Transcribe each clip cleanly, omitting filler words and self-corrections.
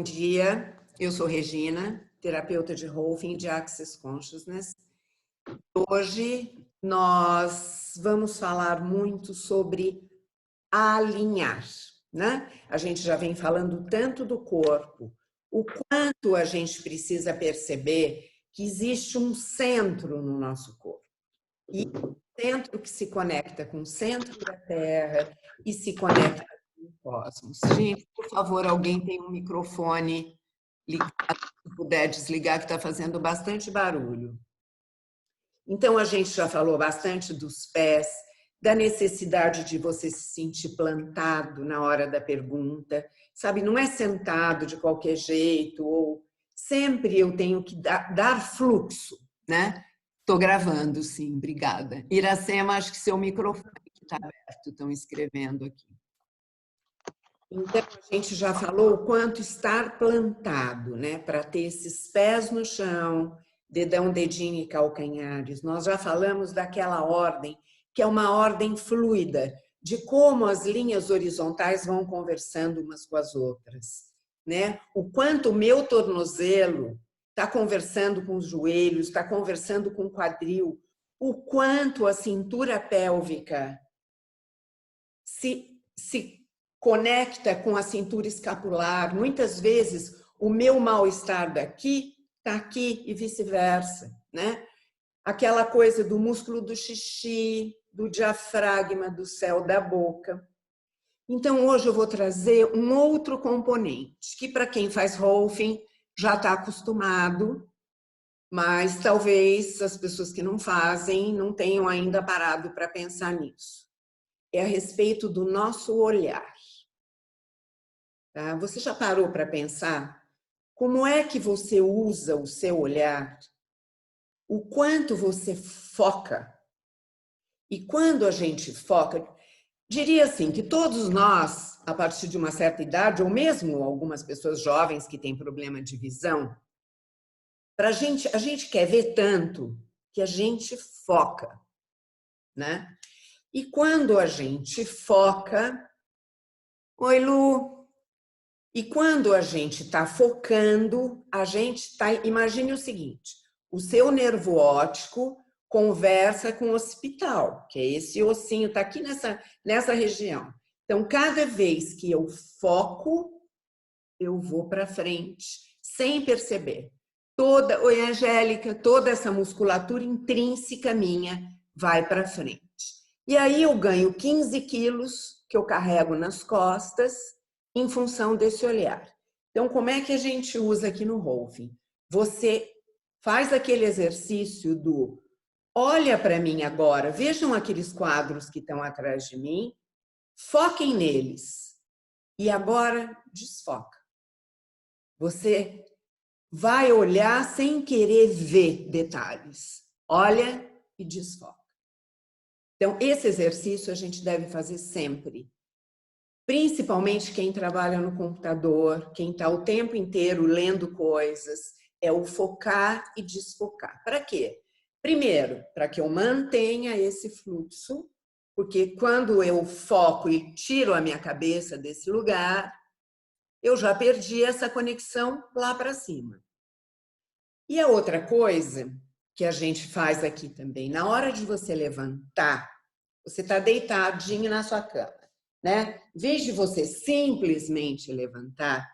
Bom dia, eu sou Regina, terapeuta de Rolfing de Access Consciousness. Hoje nós vamos falar muito sobre alinhar, né? A gente já vem falando tanto do corpo, o quanto a gente precisa perceber que existe um centro no nosso corpo. E o centro que se conecta com o centro da Terra e se conecta com o cosmos. Gente, por favor, alguém tem um microfone ligado, se puder desligar, que está fazendo bastante barulho. Então, a gente já falou bastante dos pés, da necessidade de você se sentir plantado na hora da pergunta, sabe? Não é sentado de qualquer jeito, ou sempre eu tenho que dar fluxo, né? Estou gravando, sim, obrigada. Iracema, acho que seu microfone está aberto, estão escrevendo aqui. Então, a gente já falou o quanto estar plantado, né? Para ter esses pés no chão, dedão, dedinho e calcanhares. Nós já falamos daquela ordem, que é uma ordem fluida, de como as linhas horizontais vão conversando umas com as outras, né? O quanto o meu tornozelo está conversando com os joelhos, está conversando com o quadril, o quanto a cintura pélvica se conecta com a cintura escapular. Muitas vezes o meu mal-estar daqui está aqui e vice-versa, né? Aquela coisa do músculo do xixi, do diafragma, do céu da boca. Então, hoje eu vou trazer um outro componente, que para quem faz Rolfing já está acostumado, mas talvez as pessoas que não fazem não tenham ainda parado para pensar nisso. É a respeito do nosso olhar. Tá? Você já parou para pensar como é que você usa o seu olhar? O quanto você foca? E quando a gente foca, diria assim, que todos nós, a partir de uma certa idade, ou mesmo algumas pessoas jovens que têm problema de visão, a gente quer ver tanto que a gente foca, né? E quando a gente foca... Oi, Lu! E quando a gente está focando, a gente está... Imagine o seguinte, o seu nervo óptico conversa com o occipital, que é esse ossinho, está aqui nessa região. Então, cada vez que eu foco, eu vou para frente, sem perceber. Oi, Angélica, toda essa musculatura intrínseca minha vai para frente. E aí eu ganho 15 quilos que eu carrego nas costas em função desse olhar. Então, como é que a gente usa aqui no Rolfing? Você faz aquele exercício do olha para mim agora, vejam aqueles quadros que estão atrás de mim, foquem neles. E agora desfoca. Você vai olhar sem querer ver detalhes. Olha e desfoca. Então, esse exercício a gente deve fazer sempre. Principalmente quem trabalha no computador, quem está o tempo inteiro lendo coisas, é o focar e desfocar. Para quê? Primeiro, para que eu mantenha esse fluxo, porque quando eu foco e tiro a minha cabeça desse lugar, eu já perdi essa conexão lá para cima. E a outra coisa que a gente faz aqui também, na hora de você levantar, você está deitadinho na sua cama, né? Em vez de você simplesmente levantar,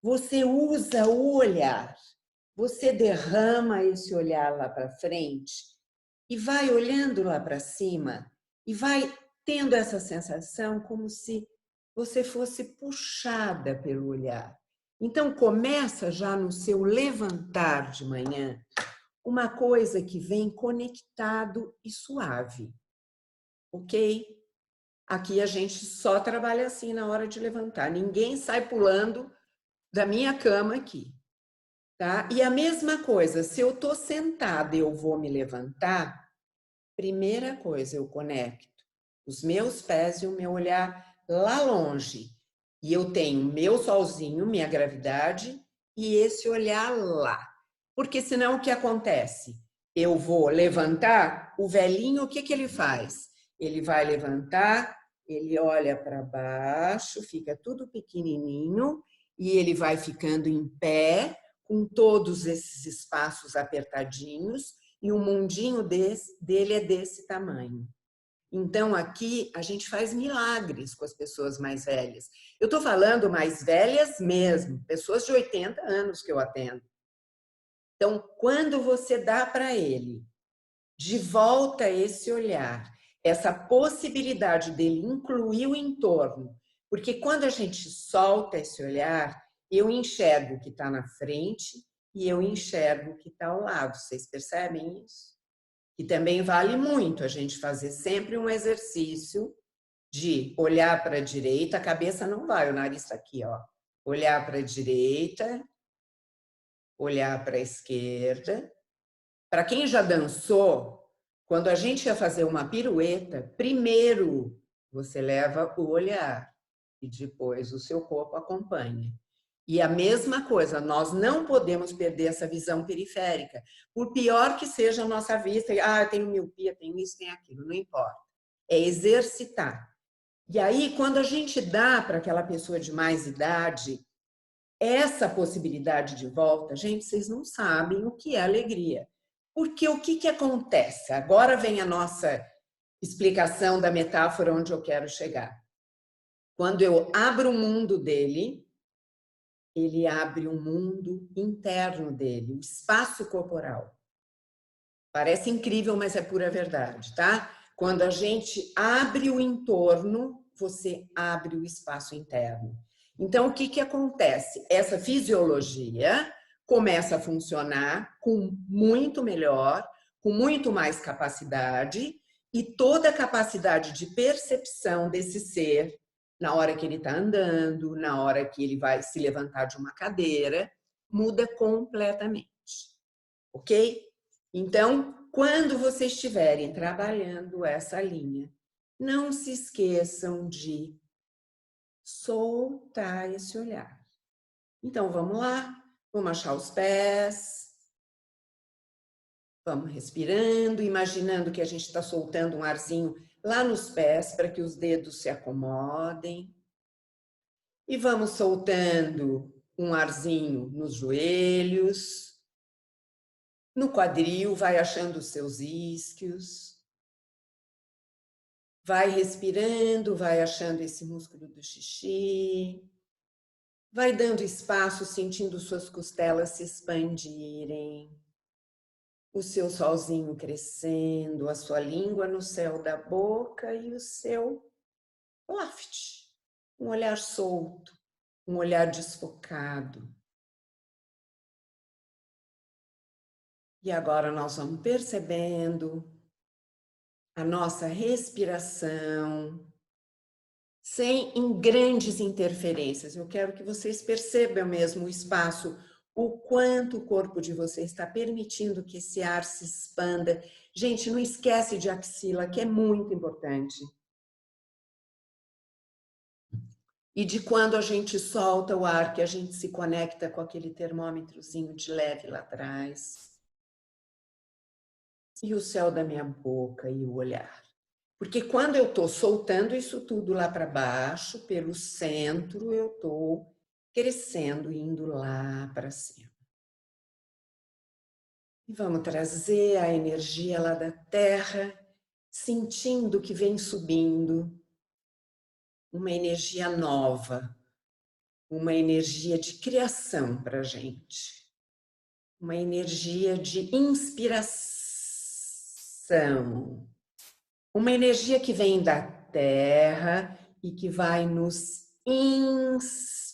você usa o olhar. Você derrama esse olhar lá para frente e vai olhando lá para cima e vai tendo essa sensação como se você fosse puxada pelo olhar. Então, começa já no seu levantar de manhã uma coisa que vem conectado e suave, ok? Aqui a gente só trabalha assim na hora de levantar. Ninguém sai pulando da minha cama aqui, tá? E a mesma coisa, se eu tô sentada e eu vou me levantar, primeira coisa, eu conecto os meus pés e o meu olhar lá longe. E eu tenho meu solzinho, minha gravidade e esse olhar lá. Porque senão o que acontece? Eu vou levantar, o velhinho, o que ele faz? Ele vai levantar, ele olha para baixo, fica tudo pequenininho e ele vai ficando em pé, com todos esses espaços apertadinhos, e o mundinho dele é desse tamanho. Então, aqui, a gente faz milagres com as pessoas mais velhas. Eu estou falando mais velhas mesmo, pessoas de 80 anos que eu atendo. Então, quando você dá para ele de volta esse olhar, essa possibilidade dele incluir o entorno, porque quando a gente solta esse olhar, eu enxergo o que está na frente e eu enxergo o que está ao lado. Vocês percebem isso? E também vale muito a gente fazer sempre um exercício de olhar para a direita, a cabeça não vai, o nariz está aqui, ó. Olhar para a direita, olhar para a esquerda. Para quem já dançou, quando a gente ia fazer uma pirueta, primeiro você leva o olhar e depois o seu corpo acompanha. E a mesma coisa, nós não podemos perder essa visão periférica, por pior que seja a nossa vista. Ah, tenho miopia, tenho isso, tenho aquilo, não importa. É exercitar. E aí, quando a gente dá para aquela pessoa de mais idade essa possibilidade de volta, gente, vocês não sabem o que é alegria. Porque o que acontece? Agora vem a nossa explicação da metáfora onde eu quero chegar. Quando eu abro o mundo dele, ele abre o mundo interno dele, o espaço corporal. Parece incrível, mas é pura verdade, tá? Quando a gente abre o entorno, você abre o espaço interno. Então, o que acontece? Essa fisiologia começa a funcionar com muito melhor, com muito mais capacidade, e toda a capacidade de percepção desse ser, na hora que ele está andando, na hora que ele vai se levantar de uma cadeira, muda completamente, ok? Então, quando vocês estiverem trabalhando essa linha, não se esqueçam de soltar esse olhar. Então, vamos lá, vamos achar os pés, vamos respirando, imaginando que a gente está soltando um arzinho lá nos pés para que os dedos se acomodem. E vamos soltando um arzinho nos joelhos, no quadril, vai achando os seus isquios. Vai respirando, vai achando esse músculo do xixi. Vai dando espaço, sentindo suas costelas se expandirem. O seu solzinho crescendo, a sua língua no céu da boca e o seu loft. Um olhar solto, um olhar desfocado. E agora nós vamos percebendo a nossa respiração, sem em grandes interferências. Eu quero que vocês percebam mesmo o espaço, o quanto o corpo de vocês está permitindo que esse ar se expanda. Gente, não esquece de axila, que é muito importante. E de quando a gente solta o ar, que a gente se conecta com aquele termômetrozinho de leve lá atrás. E o céu da minha boca e o olhar. Porque quando eu estou soltando isso tudo lá para baixo, pelo centro, eu estou crescendo, indo lá para cima. E vamos trazer a energia lá da terra, sentindo que vem subindo, uma energia nova, uma energia de criação para a gente, uma energia de inspiração. Uma energia que vem da terra e que vai nos inspirar.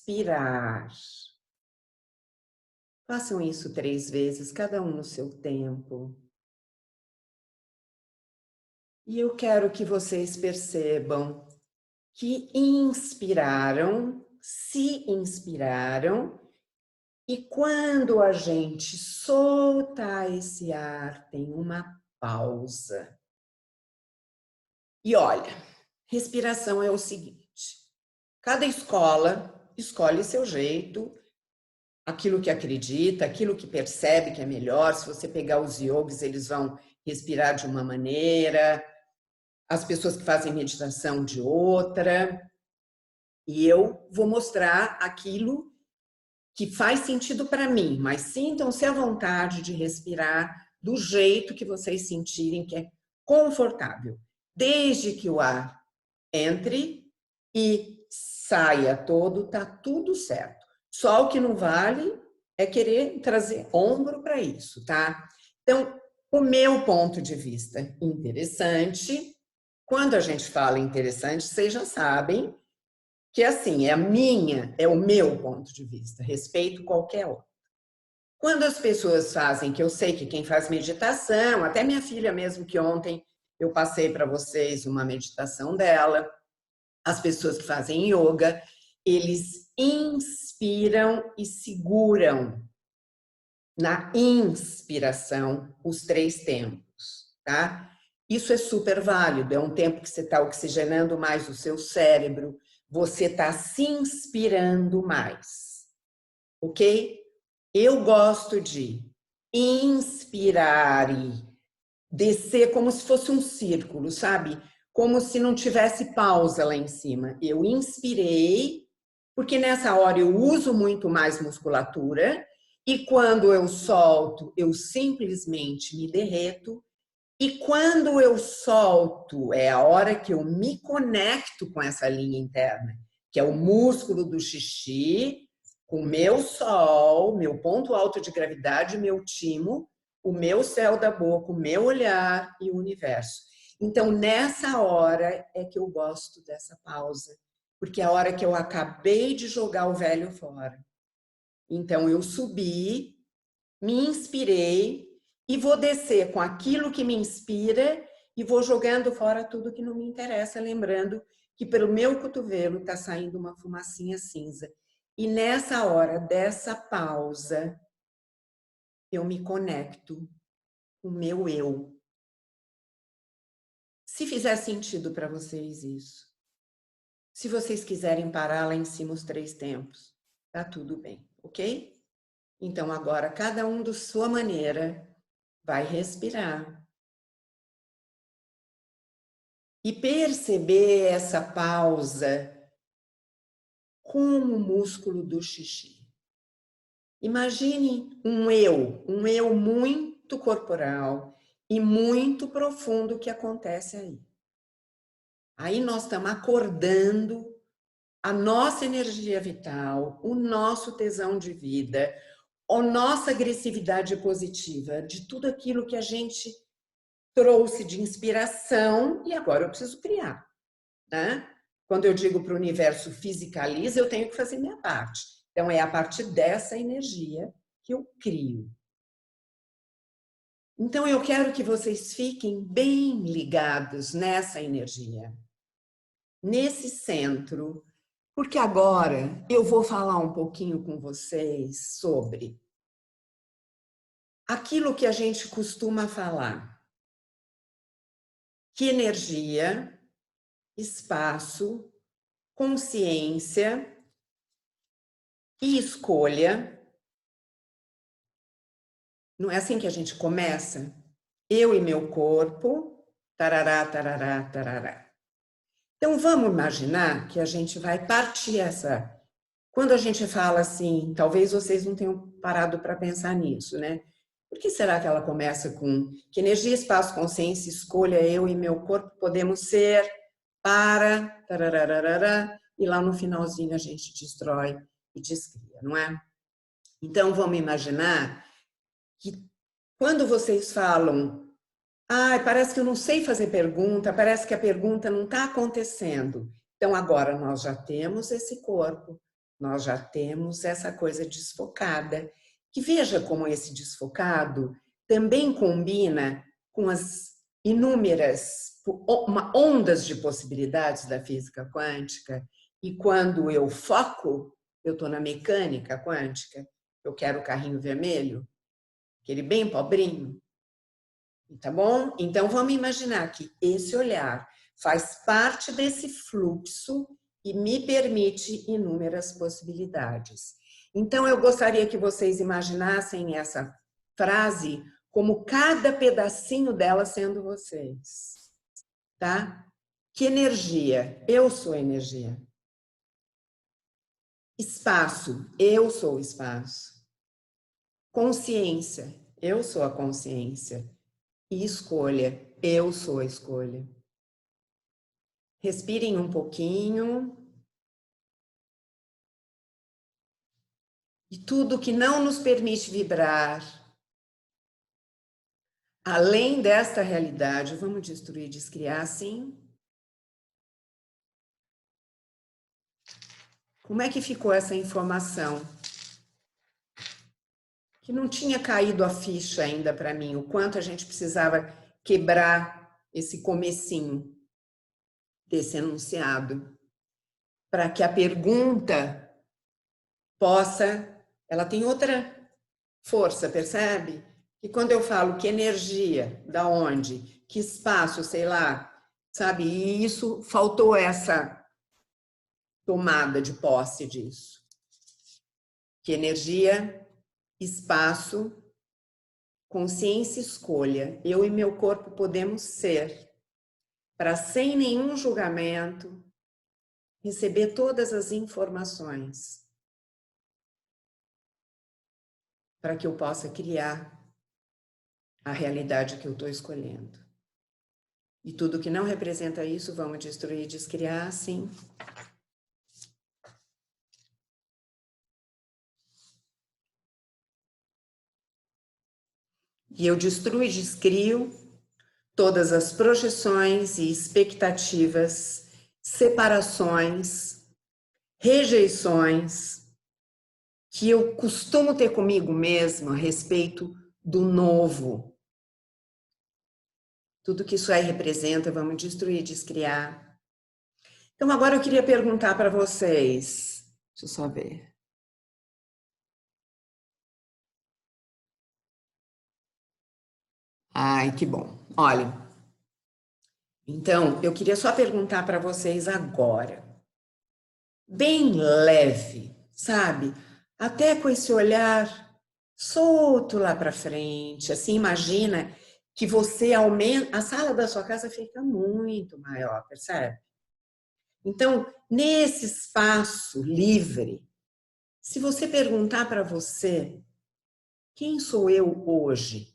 Façam isso 3 vezes, cada um no seu tempo. E eu quero que vocês percebam que inspiraram, se inspiraram, e quando a gente solta esse ar, tem uma pausa. E olha, respiração é o seguinte, cada escola escolhe seu jeito, aquilo que acredita, aquilo que percebe que é melhor. Se você pegar os yogis, eles vão respirar de uma maneira, as pessoas que fazem meditação de outra. E eu vou mostrar aquilo que faz sentido para mim, mas sintam-se à vontade de respirar do jeito que vocês sentirem que é confortável, desde que o ar entre e saia todo, tá tudo certo. Só o que não vale é querer trazer ombro para isso, tá? Então, o meu ponto de vista interessante, quando a gente fala interessante, vocês já sabem que assim, é o meu ponto de vista, respeito qualquer outro. Quando as pessoas fazem, que eu sei que quem faz meditação, até minha filha mesmo, que ontem eu passei para vocês uma meditação dela, as pessoas que fazem yoga, eles inspiram e seguram na inspiração os 3 tempos, tá? Isso é super válido, é um tempo que você está oxigenando mais o seu cérebro, você está se inspirando mais, ok? Eu gosto de inspirar e descer como se fosse um círculo, sabe? Como se não tivesse pausa lá em cima. Eu inspirei, porque nessa hora eu uso muito mais musculatura, e quando eu solto, eu simplesmente me derreto. E quando eu solto, é a hora que eu me conecto com essa linha interna, que é o músculo do xixi, com o meu sol, meu ponto alto de gravidade, meu timo, o meu céu da boca, o meu olhar e o universo. Então, nessa hora é que eu gosto dessa pausa, porque é a hora que eu acabei de jogar o velho fora. Então, eu subi, me inspirei e vou descer com aquilo que me inspira e vou jogando fora tudo que não me interessa, lembrando que pelo meu cotovelo está saindo uma fumacinha cinza. E nessa hora dessa pausa, eu me conecto com o meu eu. Se fizer sentido para vocês isso, se vocês quiserem parar lá em cima os 3 tempos, tá tudo bem, ok? Então agora cada um da sua maneira vai respirar e perceber essa pausa como o músculo do xixi. Imagine um eu muito corporal e muito profundo que acontece aí. Aí nós estamos acordando a nossa energia vital, o nosso tesão de vida, a nossa agressividade positiva, de tudo aquilo que a gente trouxe de inspiração e agora eu preciso criar, né? Quando eu digo para o universo fisicaliza, eu tenho que fazer minha parte. Então é a partir dessa energia que eu crio. Então eu quero que vocês fiquem bem ligados nessa energia, nesse centro, porque agora eu vou falar um pouquinho com vocês sobre aquilo que a gente costuma falar, que energia, espaço, consciência e escolha. Não é assim que a gente começa? Eu e meu corpo, tarará, tarará, tarará. Então vamos imaginar que a gente vai partir essa. Quando a gente fala assim, talvez vocês não tenham parado para pensar nisso, né? Por que será que ela começa com que energia, espaço, consciência, escolha, eu e meu corpo podemos ser para, tarararará, e lá no finalzinho a gente destrói e descria, não é? Então vamos imaginar que quando vocês falam, parece que eu não sei fazer pergunta, parece que a pergunta não está acontecendo. Então agora nós já temos esse corpo, nós já temos essa coisa desfocada, que veja como esse desfocado também combina com as inúmeras ondas de possibilidades da física quântica, e quando eu foco, eu estou na mecânica quântica, eu quero o carrinho vermelho, aquele bem pobrinho, tá bom? Então vamos imaginar que esse olhar faz parte desse fluxo e me permite inúmeras possibilidades. Então eu gostaria que vocês imaginassem essa frase como cada pedacinho dela sendo vocês, tá? Que energia? Eu sou energia. Espaço, eu sou o espaço. Consciência, eu sou a consciência. E escolha, eu sou a escolha. Respirem um pouquinho. E tudo que não nos permite vibrar, além desta realidade, vamos destruir, descriar assim. Como é que ficou essa informação? Que não tinha caído a ficha ainda para mim, o quanto a gente precisava quebrar esse comecinho desse enunciado, para que a pergunta possa, ela tem outra força, percebe? E quando eu falo que energia, da onde, que espaço, sei lá, sabe? E isso, faltou essa tomada de posse disso. Que energia, espaço, consciência e escolha, eu e meu corpo podemos ser, para sem nenhum julgamento, receber todas as informações, para que eu possa criar a realidade que eu estou escolhendo. E tudo que não representa isso, vamos destruir, descriar assim. E eu destruo e descrio todas as projeções e expectativas, separações, rejeições que eu costumo ter comigo mesma a respeito do novo. Tudo que isso aí representa, vamos destruir, descriar. Então, agora eu queria perguntar para vocês. Deixa eu só ver. Ai, que bom. Olha, então, eu queria só perguntar para vocês agora. Bem leve, sabe? Até com esse olhar solto lá para frente. Assim, imagina que você aumenta, a sala da sua casa fica muito maior, percebe? Então, nesse espaço livre, se você perguntar para você, quem sou eu hoje,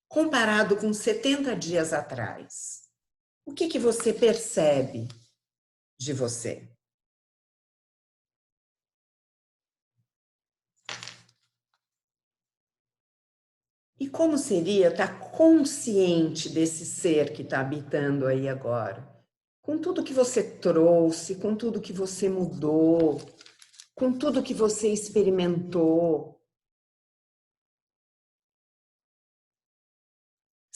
comparado com 70 dias atrás, o que você percebe de você? E como seria estar consciente desse ser que está habitando aí agora? Com tudo que você trouxe, com tudo que você mudou, com tudo que você experimentou,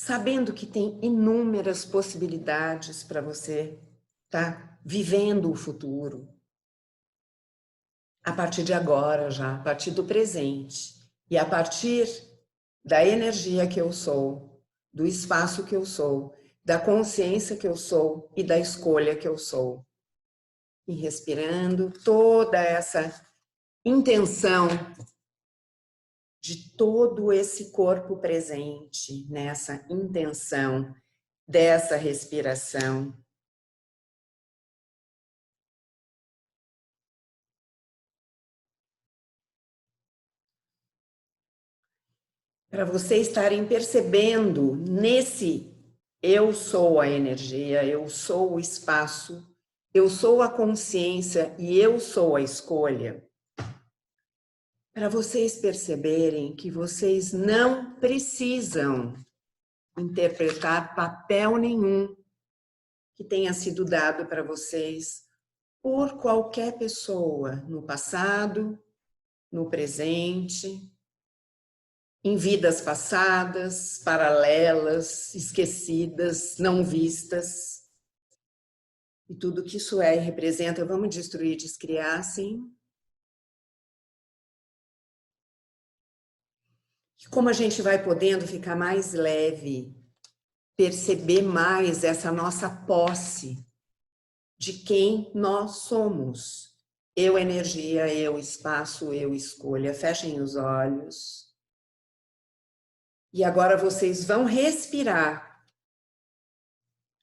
sabendo que tem inúmeras possibilidades para você estar vivendo o futuro. A partir de agora já, a partir do presente. E a partir da energia que eu sou, do espaço que eu sou, da consciência que eu sou e da escolha que eu sou. E respirando toda essa intenção de todo esse corpo presente, nessa intenção dessa respiração. Para vocês estarem percebendo nesse eu sou a energia, eu sou o espaço, eu sou a consciência e eu sou a escolha. Para vocês perceberem que vocês não precisam interpretar papel nenhum que tenha sido dado para vocês por qualquer pessoa no passado, no presente, em vidas passadas, paralelas, esquecidas, não vistas. E tudo que isso é e representa, vamos destruir, descriar, assim. E como a gente vai podendo ficar mais leve, perceber mais essa nossa posse de quem nós somos. Eu, energia, eu, espaço, eu, escolha. Fechem os olhos. E agora vocês vão respirar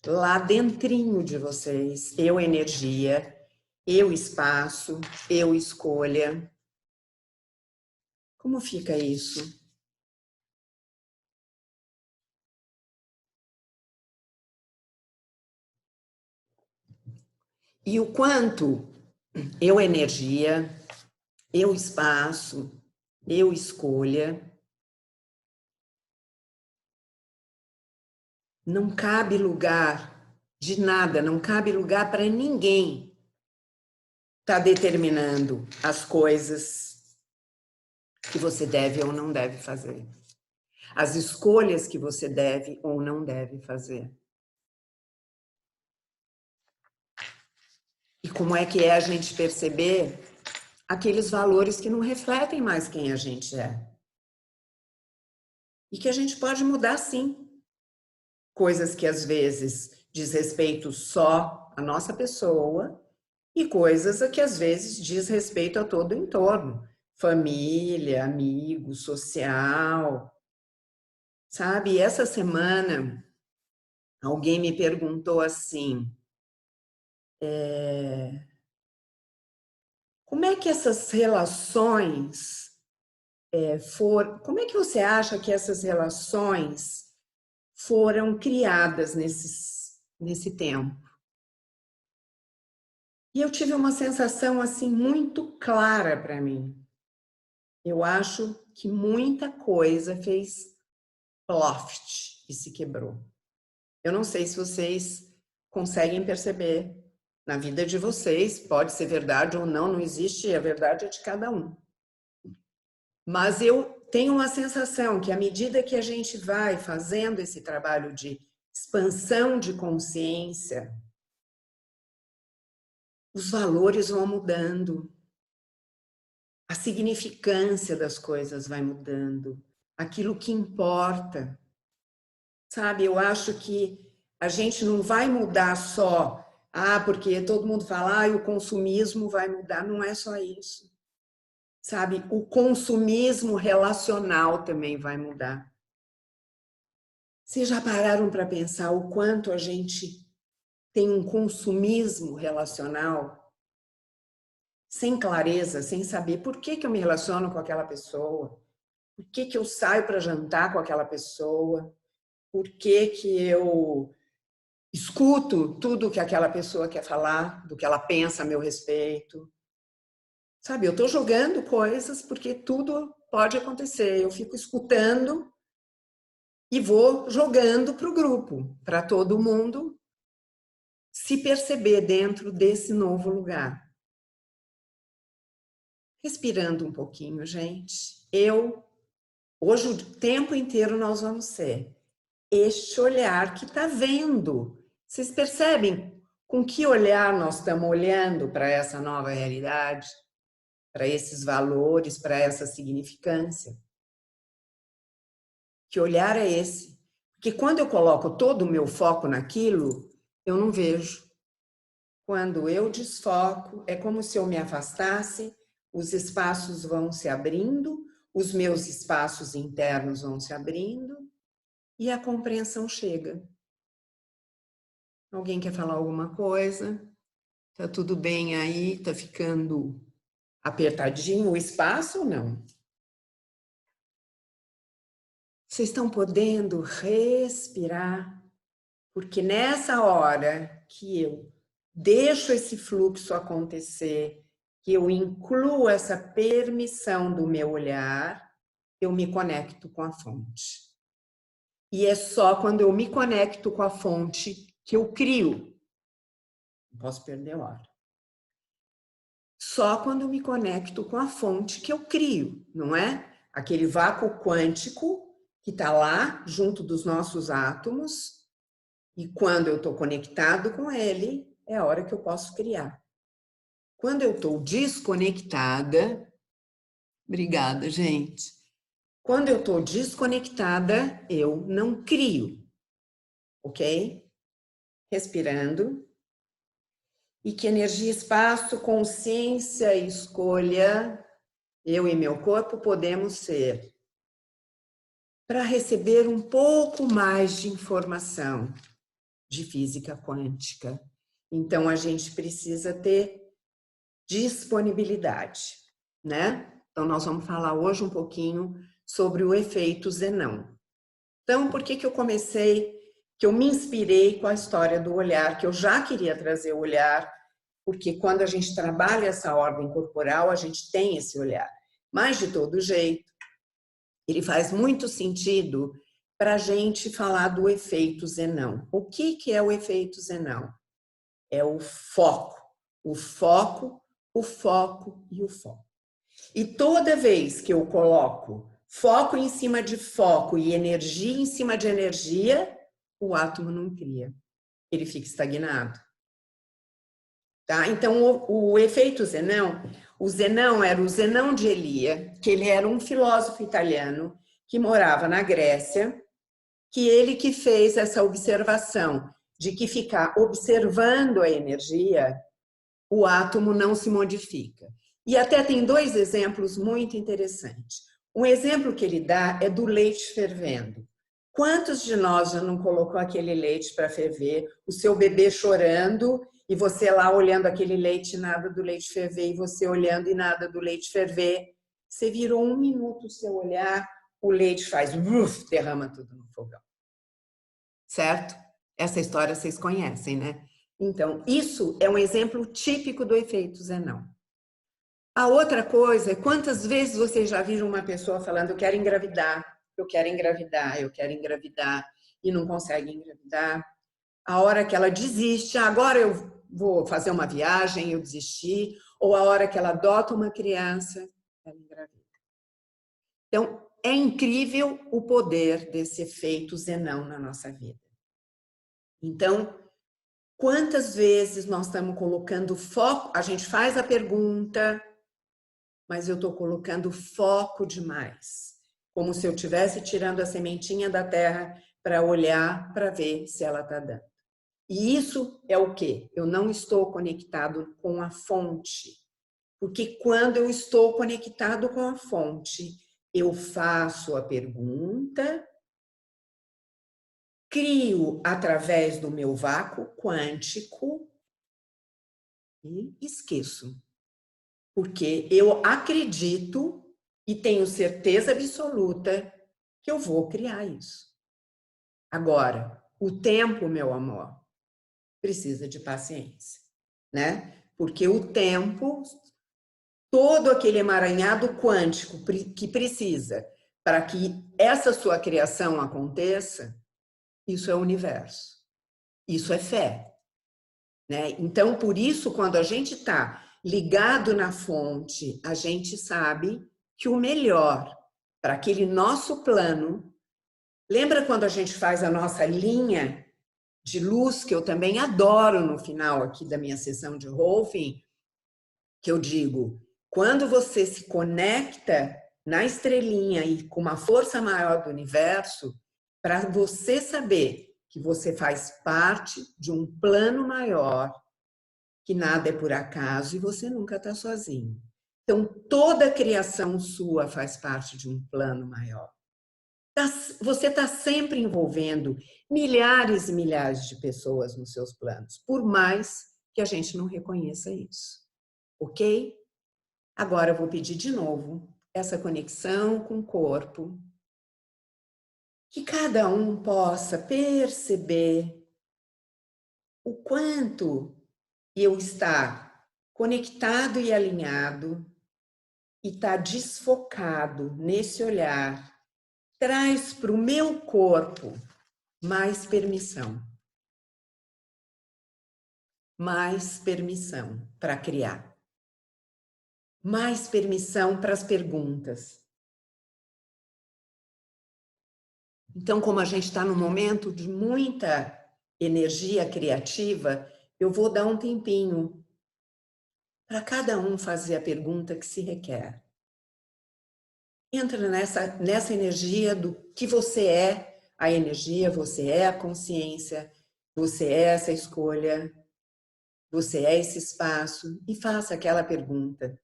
lá dentrinho de vocês, eu, energia, eu espaço, eu escolha. Como fica isso? E o quanto eu energia, eu espaço, eu escolha, não cabe lugar de nada, não cabe lugar para ninguém estar determinando as coisas que você deve ou não deve fazer, as escolhas que você deve ou não deve fazer. E como é que é a gente perceber aqueles valores que não refletem mais quem a gente é? E que a gente pode mudar, sim. Coisas que às vezes diz respeito só à nossa pessoa e coisas que às vezes diz respeito a todo o entorno. Família, amigo, social. Sabe, e essa semana alguém me perguntou assim, como é que essas relações como é que você acha que essas relações foram criadas nesse tempo? E eu tive uma sensação assim muito clara para mim. Eu acho que muita coisa fez ploft e se quebrou. Eu não sei se vocês conseguem perceber na vida de vocês, pode ser verdade ou não, não existe, a verdade é de cada um. Mas eu tenho uma sensação que à medida que a gente vai fazendo esse trabalho de expansão de consciência, os valores vão mudando, a significância das coisas vai mudando, aquilo que importa. Sabe, eu acho que a gente não vai mudar só, porque todo mundo fala, o consumismo vai mudar, não é só isso. Sabe, o consumismo relacional também vai mudar. Vocês já pararam para pensar o quanto a gente tem um consumismo relacional sem clareza, sem saber por que eu me relaciono com aquela pessoa, por que eu saio para jantar com aquela pessoa, por que eu escuto tudo que aquela pessoa quer falar, do que ela pensa a meu respeito. Sabe, eu estou jogando coisas porque tudo pode acontecer. Eu fico escutando e vou jogando para o grupo, para todo mundo se perceber dentro desse novo lugar. Respirando um pouquinho, gente. Hoje o tempo inteiro nós vamos ser este olhar que está vendo. Vocês percebem com que olhar nós estamos olhando para essa nova realidade, para esses valores, para essa significância? Que olhar é esse? Porque quando eu coloco todo o meu foco naquilo, eu não vejo. Quando eu desfoco, é como se eu me afastasse, os espaços vão se abrindo, os meus espaços internos vão se abrindo e a compreensão chega. Alguém quer falar alguma coisa? Tá tudo bem aí? Tá ficando apertadinho o espaço ou não? Vocês estão podendo respirar, porque nessa hora que eu deixo esse fluxo acontecer, que eu incluo essa permissão do meu olhar, eu me conecto com a fonte. E é só quando eu me conecto com a fonte que eu crio. Não posso perder a hora. Só quando eu me conecto com a fonte que eu crio, não é? Aquele vácuo quântico que está lá junto dos nossos átomos, e quando eu estou conectado com ele, é a hora que eu posso criar. Quando eu estou desconectada, obrigada, gente. Quando eu estou desconectada, eu não crio, ok? Respirando. E que energia, espaço, consciência e escolha, eu e meu corpo podemos ser para receber um pouco mais de informação de física quântica. Então, a gente precisa ter disponibilidade, né? Então, nós vamos falar hoje um pouquinho sobre o efeito Zenão. Então, por que eu comecei, que eu me inspirei com a história do olhar, que eu já queria trazer o olhar, porque quando a gente trabalha essa ordem corporal, a gente tem esse olhar. Mas, de todo jeito, ele faz muito sentido para a gente falar do efeito Zenão. O que é o efeito Zenão? É o foco, o foco, o foco e o foco. E toda vez que eu coloco foco em cima de foco e energia em cima de energia, o átomo não cria, ele fica estagnado. Tá? Então, o efeito Zenão, o Zenão era o Zenão de Elia, que ele era um filósofo italiano que morava na Grécia, que ele que fez essa observação de que ficar observando a energia, o átomo não se modifica. E até tem dois exemplos muito interessantes. Um exemplo que ele dá é do leite fervendo. Quantos de nós já não colocou aquele leite para ferver, o seu bebê chorando e você lá olhando aquele leite, nada do leite ferver, e você olhando e nada do leite ferver? Você virou 1 minuto o seu olhar, o leite faz, derrama tudo no fogão. Certo? Essa história vocês conhecem, né? Então, isso é um exemplo típico do efeito Zenão. A outra coisa é quantas vezes vocês já viram uma pessoa falando eu quero engravidar, eu quero engravidar, eu quero engravidar e não consegue engravidar. A hora que ela desiste, agora eu vou fazer uma viagem, eu desisti, ou a hora que ela adota uma criança, ela engravida. Então, é incrível o poder desse efeito Zenão na nossa vida. Então, quantas vezes nós estamos colocando foco, a gente faz a pergunta, mas eu estou colocando foco demais, como se eu estivesse tirando a sementinha da terra para olhar, para ver se ela está dando. E isso é o quê? Eu não estou conectado com a fonte, porque quando eu estou conectado com a fonte, eu faço a pergunta, crio através do meu vácuo quântico e esqueço. Porque eu acredito e tenho certeza absoluta que eu vou criar isso. Agora, o tempo, meu amor, precisa de paciência, né? Porque o tempo, todo aquele emaranhado quântico que precisa para que essa sua criação aconteça, isso é o universo. Isso é fé, né? Então, por isso, quando a gente está ligado na fonte, a gente sabe que o melhor para aquele nosso plano. Lembra quando a gente faz a nossa linha de luz, que eu também adoro no final aqui da minha sessão de Rolfing, que eu digo, quando você se conecta na estrelinha e com uma força maior do universo, para você saber que você faz parte de um plano maior, que nada é por acaso e você nunca está sozinho. Então, toda a criação sua faz parte de um plano maior. Você está sempre envolvendo milhares e milhares de pessoas nos seus planos, por mais que a gente não reconheça isso. Ok? Agora eu vou pedir de novo essa conexão com o corpo, que cada um possa perceber o quanto eu estar conectado e alinhado e estar desfocado nesse olhar traz para o meu corpo mais permissão. Mais permissão para criar. Mais permissão para as perguntas. Então, como a gente está num momento de muita energia criativa, eu vou dar um tempinho para cada um fazer a pergunta que se requer. Entra nessa energia do que você é, a energia, você é a consciência, você é essa escolha, você é esse espaço, e faça aquela pergunta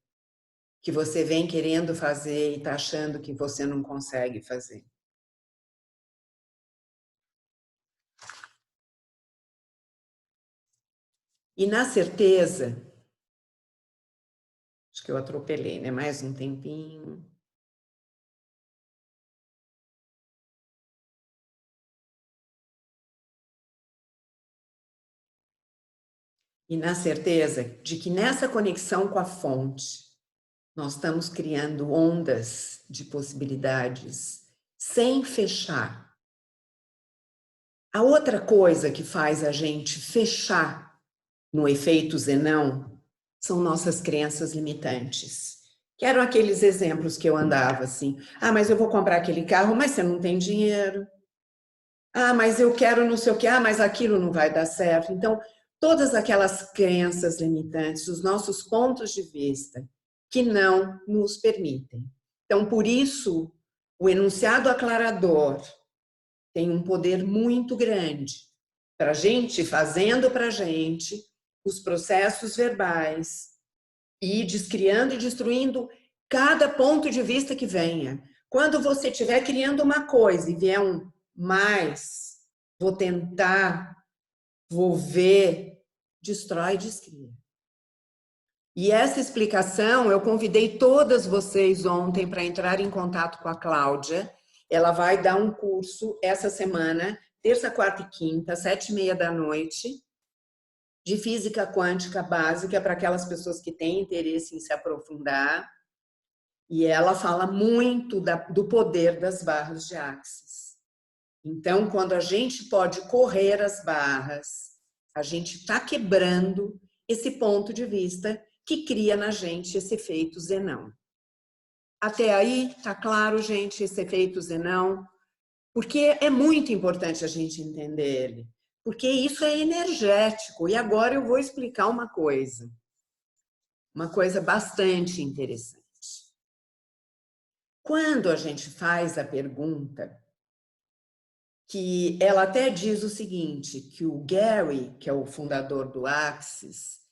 que você vem querendo fazer e está achando que você não consegue fazer. E na certeza Acho que eu atropelei, né? Mais um tempinho. E na certeza de que nessa conexão com a fonte, nós estamos criando ondas de possibilidades sem fechar. A outra coisa que faz a gente fechar no efeito Zenão são nossas crenças limitantes. Que eram aqueles exemplos que eu andava assim. Ah, mas eu vou comprar aquele carro, mas você não tem dinheiro. Ah, mas eu quero não sei o quê. Ah, mas aquilo não vai dar certo. Então, todas aquelas crenças limitantes, os nossos pontos de vista que não nos permitem. Então, por isso, o enunciado aclarador tem um poder muito grande para a gente, fazendo para a gente os processos verbais e descriando e destruindo cada ponto de vista que venha. Quando você estiver criando uma coisa e vier um mais, vou tentar, vou ver, destrói e descria. E essa explicação, eu convidei todas vocês ontem para entrar em contato com a Cláudia. Ela vai dar um curso essa semana, terça, quarta e quinta, 7h30 da noite, de física quântica básica para aquelas pessoas que têm interesse em se aprofundar. E ela fala muito do poder das barras de Axis. Então, quando a gente pode correr as barras, a gente está quebrando esse ponto de vista que cria na gente esse efeito Zenão. Até aí, tá claro, gente, esse efeito Zenão? Porque é muito importante a gente entender ele. Porque isso é energético. E agora eu vou explicar uma coisa bastante interessante. Quando a gente faz a pergunta, que ela até diz o seguinte, que o Gary, que é o fundador do Axis,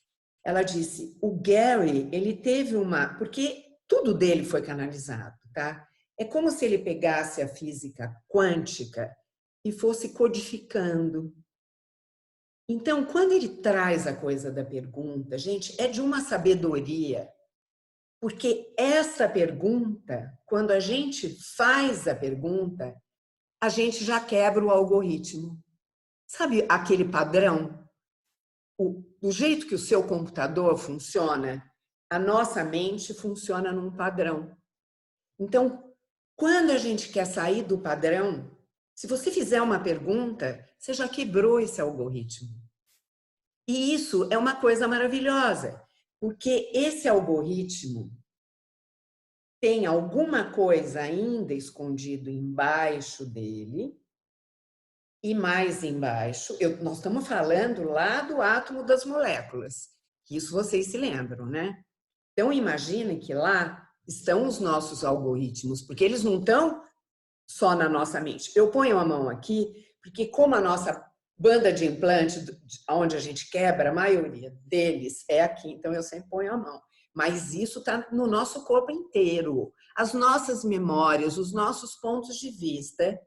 ela disse, o Gary, ele teve porque tudo dele foi canalizado, tá? É como se ele pegasse a física quântica e fosse codificando. Então, quando ele traz a coisa da pergunta, gente, é de uma sabedoria, porque essa pergunta, quando a gente faz a pergunta, a gente já quebra o algoritmo. Sabe aquele padrão? Do jeito que o seu computador funciona, a nossa mente funciona num padrão. Então, quando a gente quer sair do padrão, se você fizer uma pergunta, você já quebrou esse algoritmo. E isso é uma coisa maravilhosa, porque esse algoritmo tem alguma coisa ainda escondido embaixo dele, e mais embaixo, nós estamos falando lá do átomo das moléculas, que isso vocês se lembram, né? Então, imagine que lá estão os nossos algoritmos, porque eles não estão só na nossa mente. Eu ponho a mão aqui, porque como a nossa banda de implante, onde a gente quebra, a maioria deles é aqui, então eu sempre ponho a mão. Mas isso está no nosso corpo inteiro. As nossas memórias, os nossos pontos de vista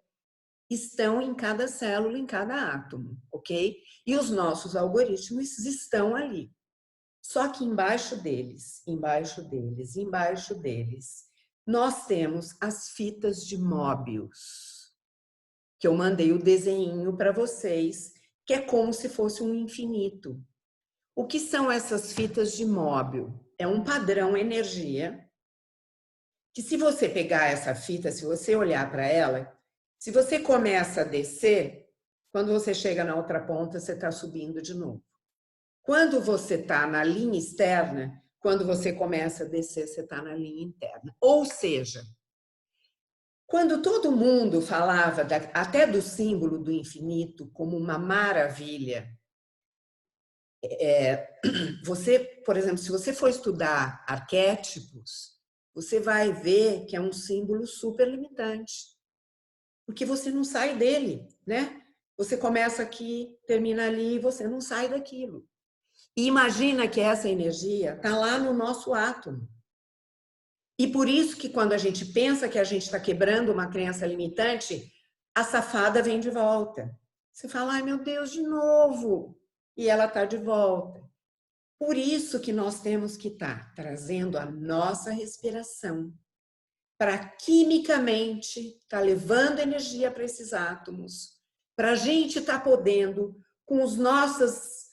estão em cada célula, em cada átomo, ok? E os nossos algoritmos estão ali. Só que embaixo deles, nós temos as fitas de Möbius, que eu mandei o desenho para vocês, que é como se fosse um infinito. O que são essas fitas de Möbius? É um padrão energia, que se você pegar essa fita, se você olhar para ela, se você começa a descer, quando você chega na outra ponta, você está subindo de novo. Quando você está na linha externa, quando você começa a descer, você está na linha interna. Ou seja, quando todo mundo falava até do símbolo do infinito como uma maravilha, você, por exemplo, se você for estudar arquétipos, você vai ver que é um símbolo super limitante, porque você não sai dele, né? Você começa aqui, termina ali, e você não sai daquilo. E imagina que essa energia está lá no nosso átomo. E por isso que quando a gente pensa que a gente está quebrando uma crença limitante, a safada vem de volta. Você fala, ai meu Deus, de novo. E ela está de volta. Por isso que nós temos que estar trazendo a nossa respiração para quimicamente estar levando energia para esses átomos, para a gente estar podendo, com as nossas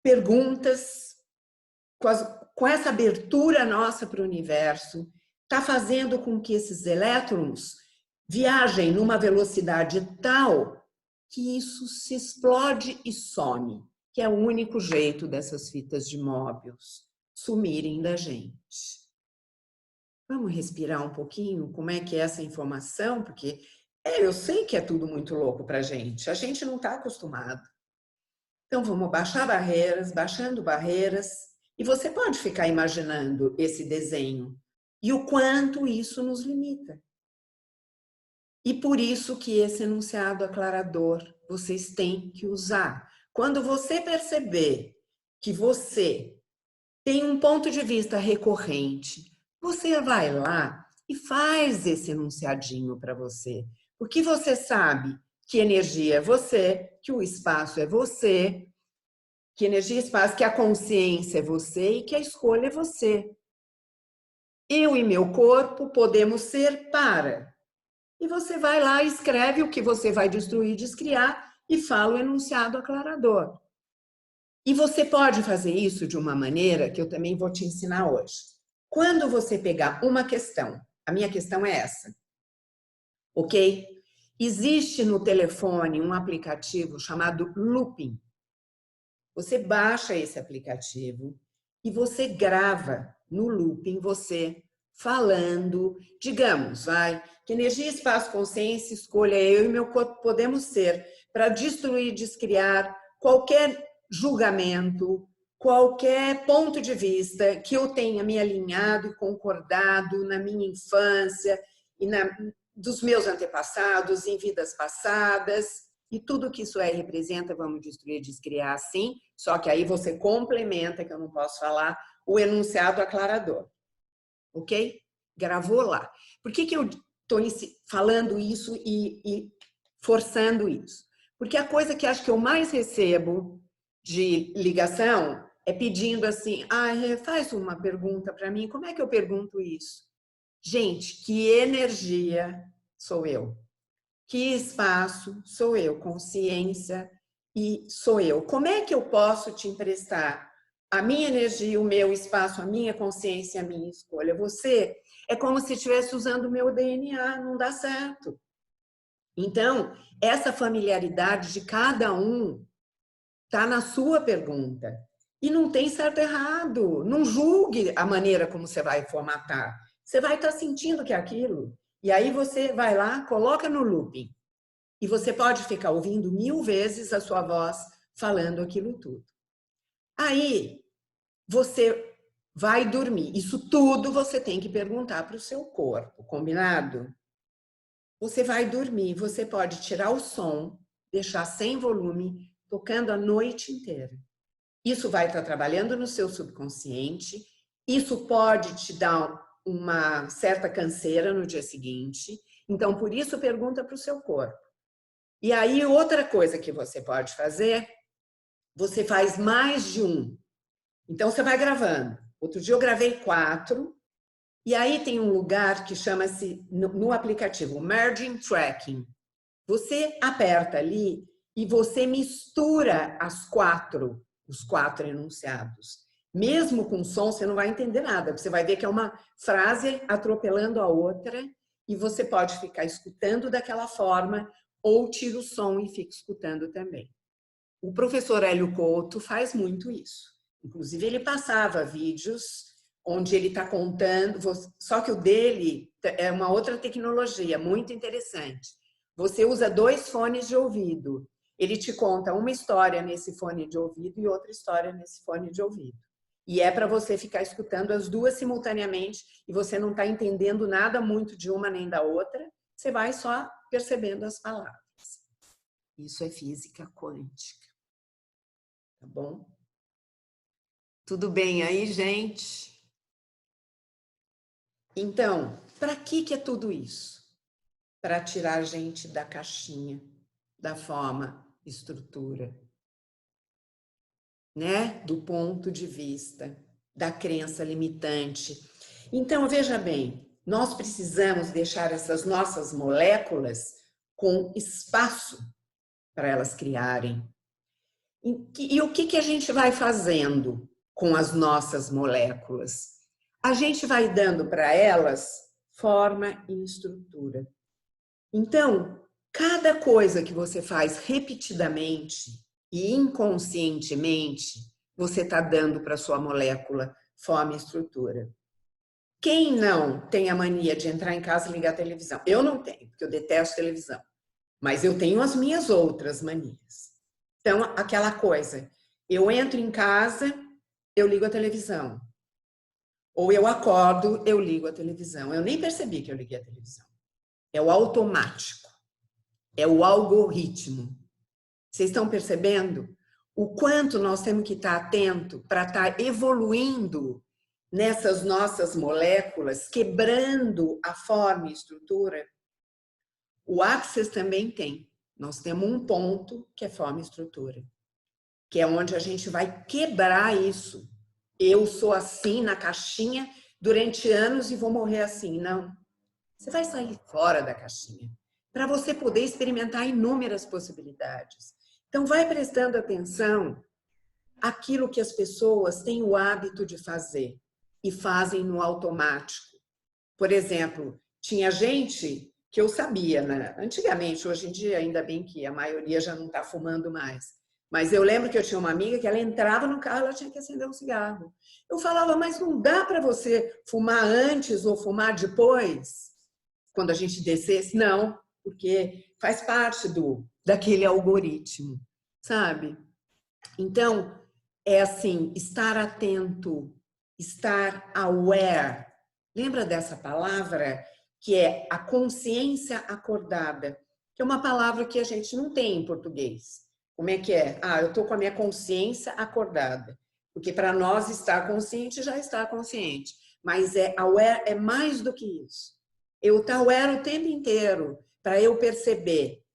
perguntas, com essa abertura nossa para o universo, está fazendo com que esses elétrons viajem numa velocidade tal que isso se explode e some, que é o único jeito dessas fitas de Möbius sumirem da gente. Vamos respirar um pouquinho como é que é essa informação, porque eu sei que é tudo muito louco para a gente não está acostumado. Então vamos baixar barreiras, baixando barreiras, e você pode ficar imaginando esse desenho e o quanto isso nos limita. E por isso que esse enunciado aclarador vocês têm que usar. Quando você perceber que você tem um ponto de vista recorrente, você vai lá e faz esse enunciadinho para você. Porque você sabe que energia é você, que o espaço é você, que energia e espaço, que a consciência é você e que a escolha é você. Eu e meu corpo podemos ser para. E você vai lá, escreve o que você vai destruir, descriar e fala o enunciado aclarador. E você pode fazer isso de uma maneira que eu também vou te ensinar hoje. Quando você pegar uma questão, a minha questão é essa, ok? Existe no telefone um aplicativo chamado Looping. Você baixa esse aplicativo e você grava no Looping você falando, digamos, que energia, espaço, consciência, escolha eu e meu corpo podemos ser para destruir, descriar qualquer julgamento, qualquer ponto de vista que eu tenha me alinhado e concordado na minha infância e dos meus antepassados, em vidas passadas, e tudo que isso representa, vamos destruir, descriar assim, só que aí você complementa, que eu não posso falar, o enunciado aclarador. Ok? Gravou lá. Por que eu estou falando isso e forçando isso? Porque a coisa que acho que eu mais recebo de ligação é pedindo assim, faz uma pergunta para mim, como é que eu pergunto isso? Gente, que energia sou eu? Que espaço sou eu? Consciência e sou eu. Como é que eu posso te emprestar a minha energia, o meu espaço, a minha consciência, a minha escolha? Você é como se estivesse usando o meu DNA, não dá certo. Então, essa familiaridade de cada um está na sua pergunta. E não tem certo e errado. Não julgue a maneira como você vai formatar. Você vai estar sentindo que é aquilo. E aí você vai lá, coloca no looping. E você pode ficar ouvindo 1000 vezes a sua voz falando aquilo tudo. Aí você vai dormir. Isso tudo você tem que perguntar para o seu corpo, combinado? Você vai dormir, você pode tirar o som, deixar sem volume, tocando a noite inteira. Isso vai estar trabalhando no seu subconsciente, isso pode te dar uma certa canseira no dia seguinte, então por isso pergunta para o seu corpo. E aí outra coisa que você pode fazer, você faz mais de um. Então você vai gravando. Outro dia eu gravei 4, e aí tem um lugar que chama-se, no aplicativo, Merging Tracking. Você aperta ali e você mistura os 4 enunciados. Mesmo com som, você não vai entender nada. Você vai ver que é uma frase atropelando a outra e você pode ficar escutando daquela forma ou tira o som e fica escutando também. O professor Hélio Couto faz muito isso. Inclusive, ele passava vídeos onde ele está contando, só que o dele é uma outra tecnologia muito interessante. Você usa 2 fones de ouvido. Ele te conta uma história nesse fone de ouvido e outra história nesse fone de ouvido. E é para você ficar escutando as duas simultaneamente e você não está entendendo nada muito de uma nem da outra, você vai só percebendo as palavras. Isso é física quântica. Tá bom? Tudo bem aí, gente? Então, para que é tudo isso? Para tirar a gente da caixinha, da forma, estrutura. né, do ponto de vista da crença limitante. Então, veja bem, nós precisamos deixar essas nossas moléculas com espaço para elas criarem. E o que a gente vai fazendo com as nossas moléculas? A gente vai dando para elas forma e estrutura. Então, cada coisa que você faz repetidamente e inconscientemente, você está dando para a sua molécula forma e estrutura. Quem não tem a mania de entrar em casa e ligar a televisão? Eu não tenho, porque eu detesto televisão. Mas eu tenho as minhas outras manias. Então, aquela coisa, eu entro em casa, eu ligo a televisão. Ou eu acordo, eu ligo a televisão. Eu nem percebi que eu liguei a televisão. É o automático. É o algoritmo. Vocês estão percebendo o quanto nós temos que estar atento para estar evoluindo nessas nossas moléculas, quebrando a forma e estrutura? O Access também tem. Nós temos um ponto que é forma e estrutura, que é onde a gente vai quebrar isso. Eu sou assim na caixinha durante anos e vou morrer assim. Não. Você vai sair fora da caixinha para você poder experimentar inúmeras possibilidades. Então, vai prestando atenção àquilo que as pessoas têm o hábito de fazer e fazem no automático. Por exemplo, tinha gente que eu sabia, né? Antigamente, hoje em dia, ainda bem que a maioria já não está fumando mais. Mas eu lembro que eu tinha uma amiga que ela entrava no carro, ela tinha que acender um cigarro. Eu falava, mas não dá para você fumar antes ou fumar depois? Quando a gente descesse? Não, porque faz parte daquele algoritmo, sabe? Então, é assim, estar atento, estar aware. Lembra dessa palavra que é a consciência acordada, que é uma palavra que a gente não tem em português. Como é que é? Ah, eu estou com a minha consciência acordada. Porque para nós estar consciente já está consciente. Mas aware é mais do que isso. Eu estou aware o tempo inteiro para eu perceber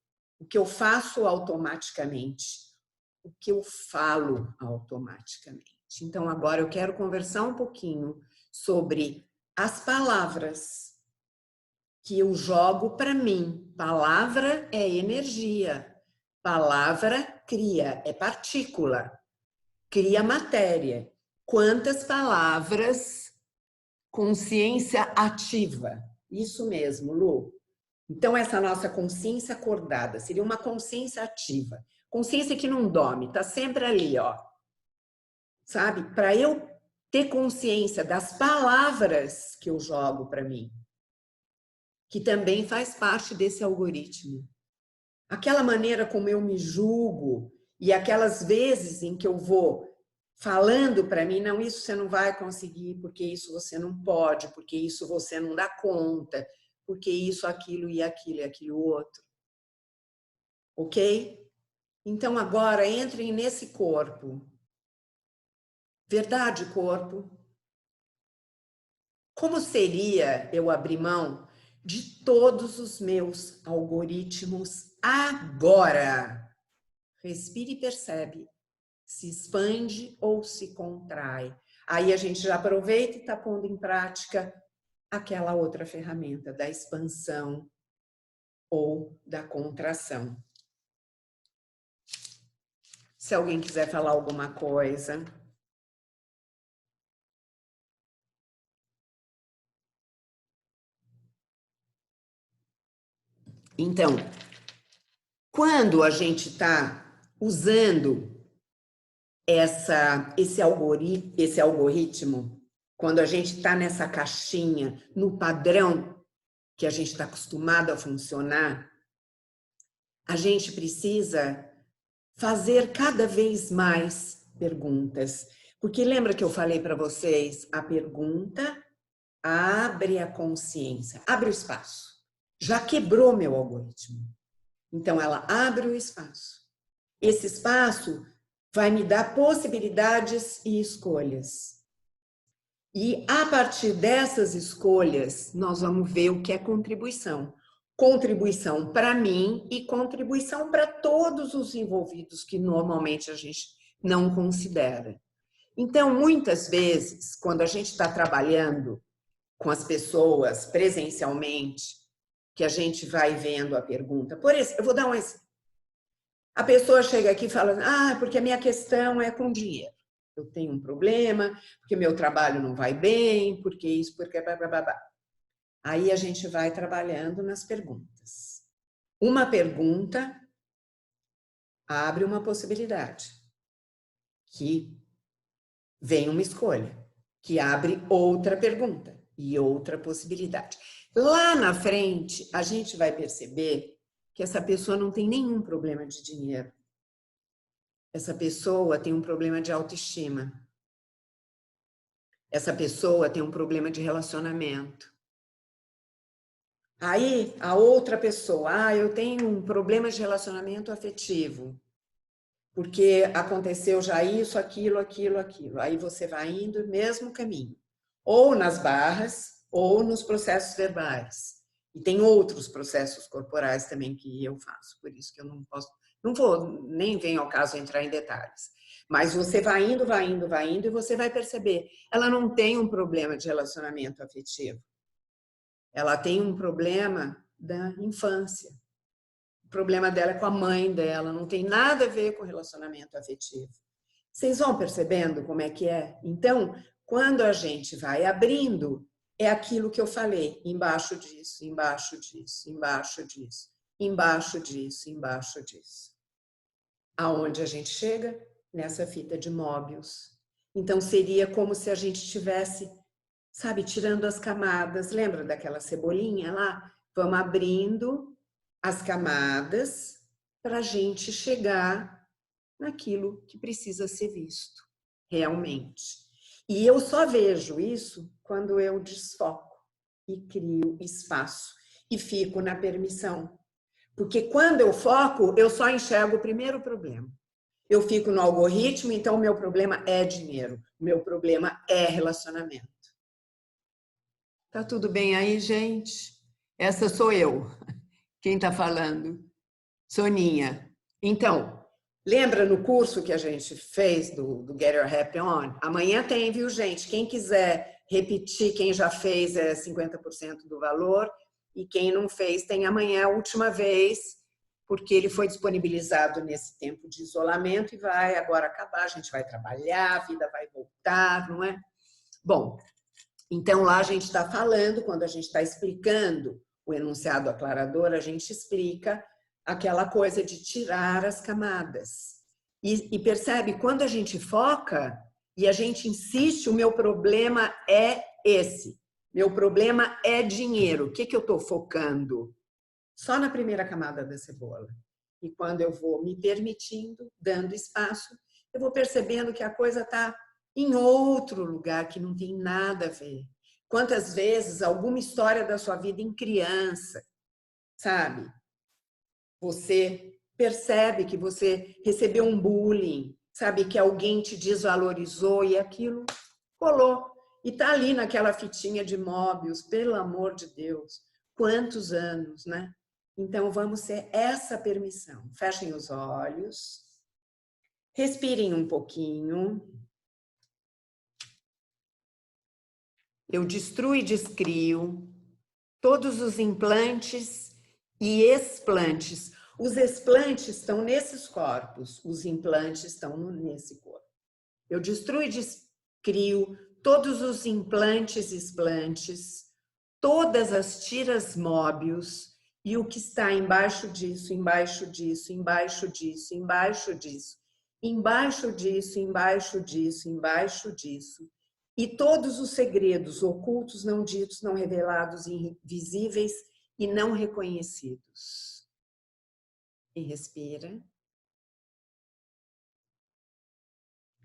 o que eu faço automaticamente, o que eu falo automaticamente. Então, agora eu quero conversar um pouquinho sobre as palavras que eu jogo para mim. Palavra é energia. Palavra cria, é partícula. Cria matéria. Quantas palavras? Consciência ativa. Isso mesmo, Lu. Então, essa nossa consciência acordada seria uma consciência ativa. Consciência que não dorme, tá sempre ali, ó. Sabe? Para eu ter consciência das palavras que eu jogo para mim, que também faz parte desse algoritmo. Aquela maneira como eu me julgo e aquelas vezes em que eu vou falando para mim, não, isso você não vai conseguir, porque isso você não pode, porque isso você não dá conta, porque isso, aquilo e aquilo outro. Ok? Então, agora, entrem nesse corpo. Verdade, corpo? Como seria eu abrir mão de todos os meus algoritmos agora? Respire e percebe. Se expande ou se contrai. Aí a gente já aproveita e está pondo em prática aquela outra ferramenta da expansão ou da contração. Se alguém quiser falar alguma coisa. Então, quando a gente está usando esse algoritmo, quando a gente está nessa caixinha, no padrão que a gente está acostumado a funcionar, a gente precisa fazer cada vez mais perguntas. Porque lembra que eu falei para vocês, a pergunta abre a consciência, abre o espaço. Já quebrou meu algoritmo. Então, ela abre o espaço. Esse espaço vai me dar possibilidades e escolhas. E a partir dessas escolhas, nós vamos ver o que é contribuição. Contribuição para mim e contribuição para todos os envolvidos que normalmente a gente não considera. Então, muitas vezes, quando a gente está trabalhando com as pessoas presencialmente, que a gente vai vendo a pergunta. Por exemplo, eu vou dar um exemplo. A pessoa chega aqui e fala, porque a minha questão é com dinheiro. Eu tenho um problema, porque meu trabalho não vai bem, porque isso, porque... Blá, blá, blá, blá. Aí a gente vai trabalhando nas perguntas. Uma pergunta abre uma possibilidade, que vem uma escolha, que abre outra pergunta e outra possibilidade. Lá na frente, a gente vai perceber que essa pessoa não tem nenhum problema de dinheiro. Essa pessoa tem um problema de autoestima. Essa pessoa tem um problema de relacionamento. Aí, a outra pessoa, eu tenho um problema de relacionamento afetivo, porque aconteceu já isso, aquilo, aquilo, aquilo. Aí você vai indo no mesmo caminho. Ou nas barras, ou nos processos verbais. E tem outros processos corporais também que eu faço, por isso que eu não vou, nem venho ao caso entrar em detalhes. Mas você vai indo, vai indo, vai indo, e você vai perceber, ela não tem um problema de relacionamento afetivo. Ela tem um problema da infância. O problema dela é com a mãe dela, não tem nada a ver com relacionamento afetivo. Vocês vão percebendo como é que é? Então, quando a gente vai abrindo, é aquilo que eu falei, embaixo disso, embaixo disso, embaixo disso, embaixo disso, embaixo disso. Aonde a gente chega? Nessa fita de Möbius. Então, seria como se a gente estivesse, sabe, tirando as camadas. Lembra daquela cebolinha lá? Vamos abrindo as camadas para a gente chegar naquilo que precisa ser visto, realmente. E eu só vejo isso quando eu desfoco e crio espaço e fico na permissão. Porque quando eu foco, eu só enxergo o primeiro problema. Eu fico no algoritmo, então o meu problema é dinheiro, o meu problema é relacionamento. Tá tudo bem aí, gente? Essa sou eu. Quem tá falando? Soninha. Então, lembra no curso que a gente fez do Get Your Happy On? Amanhã tem, viu, gente? Quem quiser repetir, quem já fez é 50% do valor, e quem não fez tem amanhã a última vez, porque ele foi disponibilizado nesse tempo de isolamento e vai agora acabar, a gente vai trabalhar, a vida vai voltar, não é? Bom, então lá a gente está falando, quando a gente está explicando o enunciado aclarador, a gente explica aquela coisa de tirar as camadas. E percebe, quando a gente foca e a gente insiste, o meu problema é esse. Meu problema é dinheiro. O que eu estou focando? Só na primeira camada da cebola. E quando eu vou me permitindo, dando espaço, eu vou percebendo que a coisa está em outro lugar, que não tem nada a ver. Quantas vezes alguma história da sua vida em criança, sabe? Você percebe que você recebeu um bullying, sabe? Que alguém te desvalorizou e aquilo colou. E tá ali naquela fitinha de Möbius, pelo amor de Deus. Quantos anos, né? Então, vamos ter essa permissão. Fechem os olhos. Respirem um pouquinho. Eu destruo e descrio todos os implantes e explantes. Os explantes estão nesses corpos, os implantes estão nesse corpo. Eu destruo e descrio todos os implantes e explantes, todas as tiras Möbius e o que está embaixo disso, embaixo disso, embaixo disso, embaixo disso, embaixo disso, embaixo disso, embaixo disso. E todos os segredos ocultos, não ditos, não revelados, invisíveis e não reconhecidos. E respira.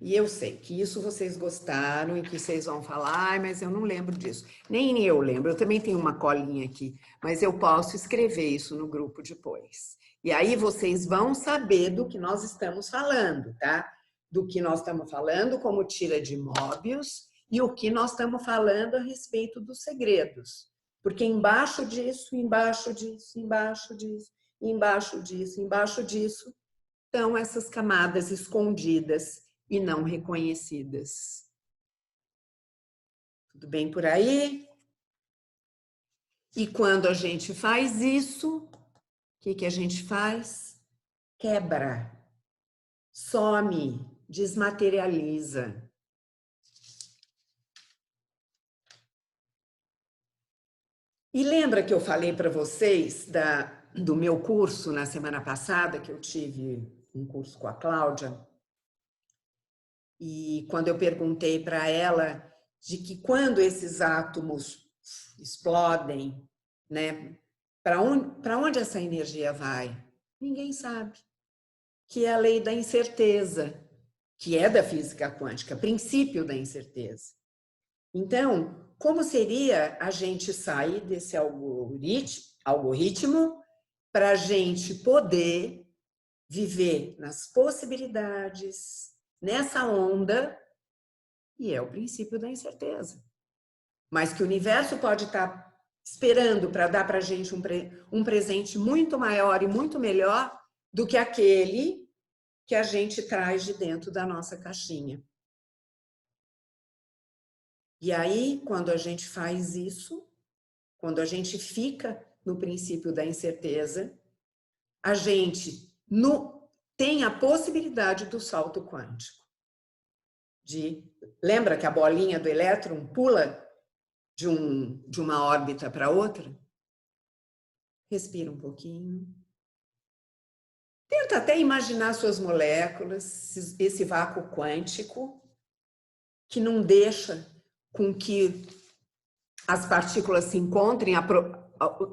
E eu sei que isso vocês gostaram e que vocês vão falar, mas eu não lembro disso. Nem eu lembro, eu também tenho uma colinha aqui, mas eu posso escrever isso no grupo depois. E aí vocês vão saber do que nós estamos falando, tá? Do que nós estamos falando como tira de Möbius e o que nós estamos falando a respeito dos segredos. Porque embaixo disso, embaixo disso, embaixo disso, embaixo disso, embaixo disso, estão essas camadas escondidas e não reconhecidas. Tudo bem por aí? E quando a gente faz isso, o que a gente faz? Quebra, some, desmaterializa. E lembra que eu falei para vocês do meu curso na semana passada, que eu tive um curso com a Cláudia? E quando eu perguntei para ela de que quando esses átomos explodem, né, para onde essa energia vai? Ninguém sabe. Que é a lei da incerteza, que é da física quântica, princípio da incerteza. Então, como seria a gente sair desse algoritmo para a gente poder viver nas possibilidades, nessa onda, e é o princípio da incerteza. Mas que o universo pode estar esperando para dar para a gente um presente muito maior e muito melhor do que aquele que a gente traz de dentro da nossa caixinha. E aí, quando a gente faz isso, quando a gente fica no princípio da incerteza, a gente tem a possibilidade do salto quântico. Lembra que a bolinha do elétron pula de uma órbita para outra? Respira um pouquinho. Tenta até imaginar suas moléculas, esse vácuo quântico, que não deixa com que as partículas se encontrem,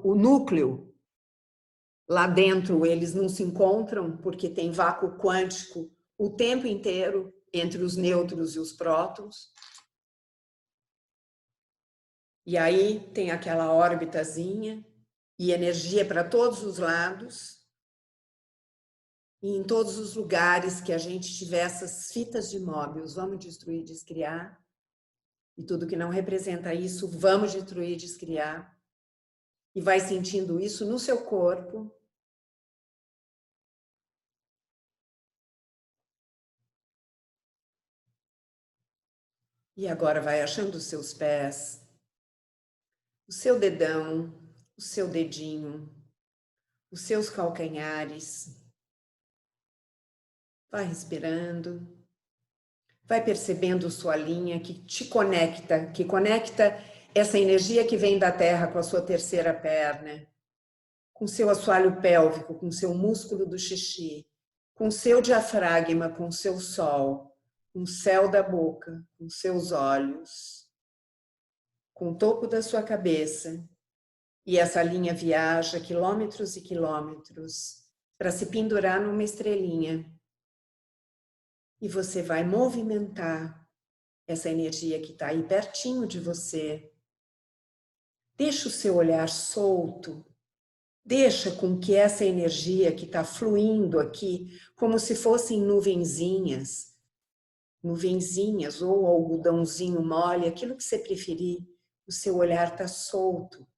o núcleo lá dentro, eles não se encontram porque tem vácuo quântico o tempo inteiro entre os nêutrons e os prótons. E aí tem aquela órbitazinha e energia para todos os lados. E em todos os lugares que a gente tiver essas fitas de Möbius, vamos destruir, descriar. E tudo que não representa isso, vamos destruir, descriar. E vai sentindo isso no seu corpo. E agora vai achando os seus pés, o seu dedão, o seu dedinho, os seus calcanhares. Vai respirando. Vai percebendo sua linha que te conecta, que conecta essa energia que vem da terra com a sua terceira perna, com seu assoalho pélvico, com seu músculo do xixi, com seu diafragma, com seu sol, com o céu da boca, com seus olhos, com o topo da sua cabeça. E essa linha viaja quilômetros e quilômetros para se pendurar numa estrelinha. E você vai movimentar essa energia que está aí pertinho de você. Deixa o seu olhar solto. Deixa com que essa energia que está fluindo aqui, como se fossem nuvenzinhas ou algodãozinho mole, aquilo que você preferir, o seu olhar está solto,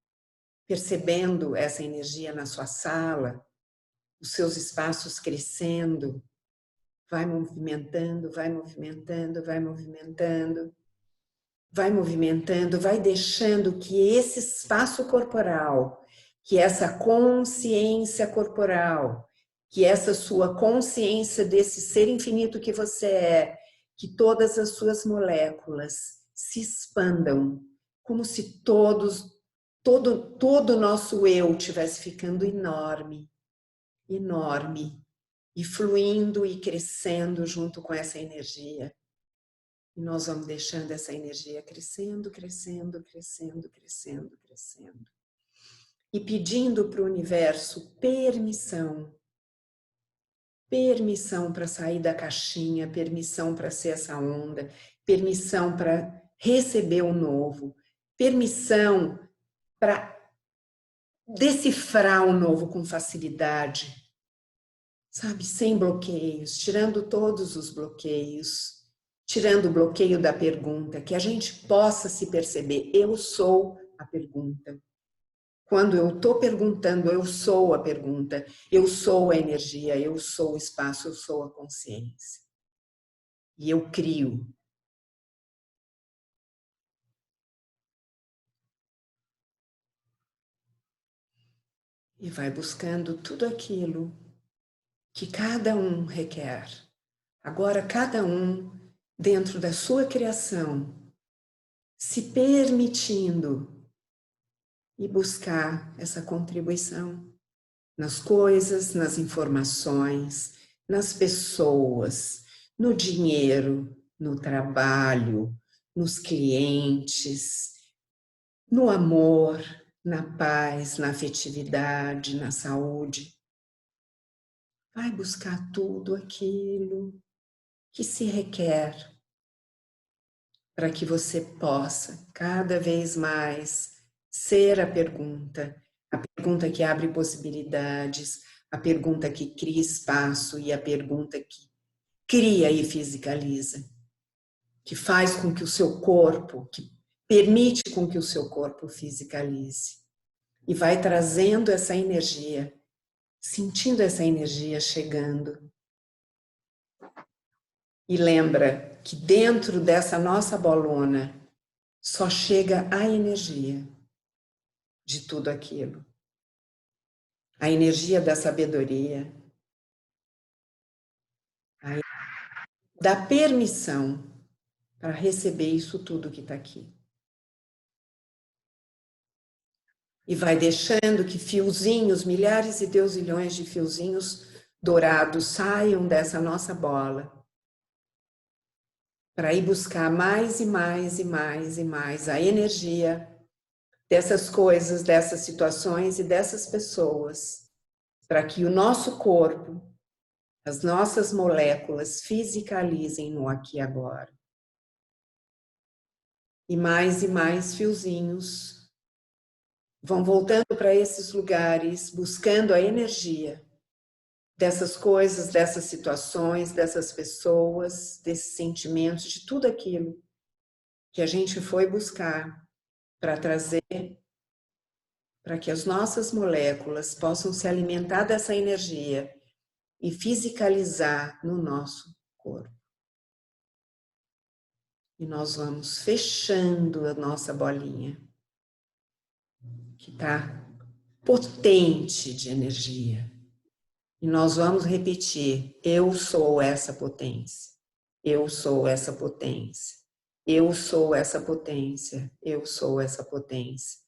percebendo essa energia na sua sala, os seus espaços crescendo, vai movimentando, vai movimentando, vai movimentando, vai movimentando, vai deixando que esse espaço corporal, que essa consciência corporal, que essa sua consciência desse ser infinito que você é, que todas as suas moléculas se expandam, como se todo o nosso eu estivesse ficando enorme, enorme, e fluindo e crescendo junto com essa energia. E nós vamos deixando essa energia crescendo, crescendo, crescendo, crescendo, crescendo. E pedindo para o universo permissão. Permissão para sair da caixinha, permissão para ser essa onda, permissão para receber o novo, permissão para decifrar o novo com facilidade, sabe, sem bloqueios, tirando todos os bloqueios, tirando o bloqueio da pergunta, que a gente possa se perceber, eu sou a pergunta. Quando eu estou perguntando, eu sou a pergunta, eu sou a energia, eu sou o espaço, eu sou a consciência. e eu crio. E vai buscando tudo aquilo que cada um requer. Agora, cada um, dentro da sua criação, se permitindo e buscar essa contribuição nas coisas, nas informações, nas pessoas, no dinheiro, no trabalho, nos clientes, no amor, na paz, na afetividade, na saúde. Vai buscar tudo aquilo que se requer para que você possa cada vez mais ser a pergunta que abre possibilidades, a pergunta que cria espaço e a pergunta que cria e fisicaliza, que faz com que o seu corpo, que permite com que o seu corpo fisicalize e vai trazendo essa energia, sentindo essa energia chegando. E lembra que dentro dessa nossa bolona só chega a energia de tudo aquilo. A energia da sabedoria, da permissão para receber isso tudo que está aqui. E vai deixando que fiozinhos, milhares e deusilhões de fiozinhos dourados saiam dessa nossa bola para ir buscar mais e mais e mais e mais a energia dessas coisas, dessas situações e dessas pessoas, para que o nosso corpo, as nossas moléculas fisicalizem no aqui e agora. E mais fiozinhos vão voltando para esses lugares, buscando a energia dessas coisas, dessas situações, dessas pessoas, desses sentimentos, de tudo aquilo que a gente foi buscar para trazer, para que as nossas moléculas possam se alimentar dessa energia e fisicalizar no nosso corpo. E nós vamos fechando a nossa bolinha, que está potente de energia. E nós vamos repetir: eu sou essa potência, eu sou essa potência, eu sou essa potência, eu sou essa potência,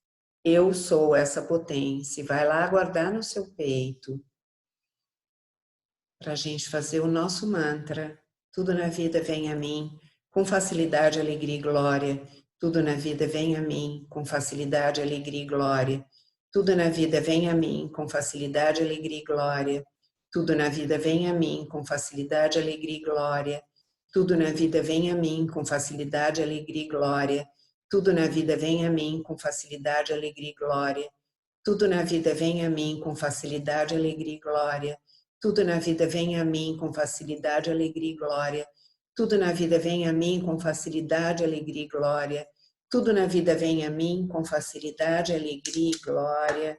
eu sou essa potência. E vai lá guardar no seu peito, para a gente fazer o nosso mantra. Tudo na vida vem a mim, com facilidade, alegria e glória. Tudo na vida vem a mim, com facilidade, alegria e glória. Tudo na vida vem a mim, com facilidade, alegria e glória. Tudo na vida vem a mim, com facilidade, alegria e glória. Tudo na vida vem a mim, com facilidade, alegria e glória. Tudo na vida vem a mim, com facilidade, alegria e glória. Tudo na vida vem a mim, com facilidade, alegria e glória. Tudo na vida vem a mim com facilidade, alegria e glória. Tudo na vida vem a mim com facilidade, alegria e glória. Tudo na vida vem a mim com facilidade, alegria e glória.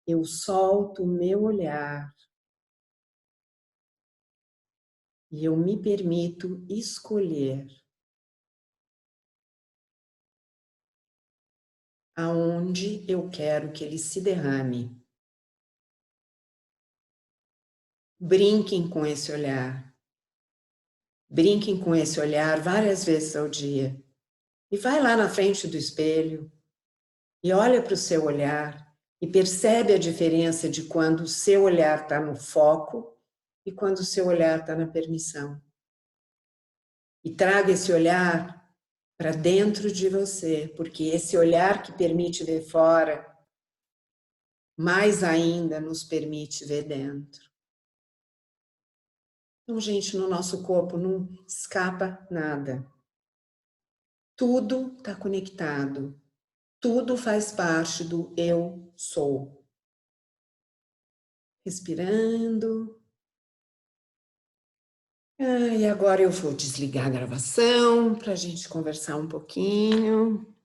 Eu solto o meu olhar e eu me permito escolher aonde eu quero que ele se derrame. Brinquem com esse olhar. Brinquem com esse olhar várias vezes ao dia. E vai lá na frente do espelho e olha para o seu olhar e percebe a diferença de quando o seu olhar está no foco e quando o seu olhar está na permissão. E traga esse olhar para dentro de você, porque esse olhar que permite ver fora, mais ainda nos permite ver dentro. Então, gente, no nosso corpo não escapa nada. Tudo está conectado. Tudo faz parte do eu sou. Respirando. E agora eu vou desligar a gravação para a gente conversar um pouquinho.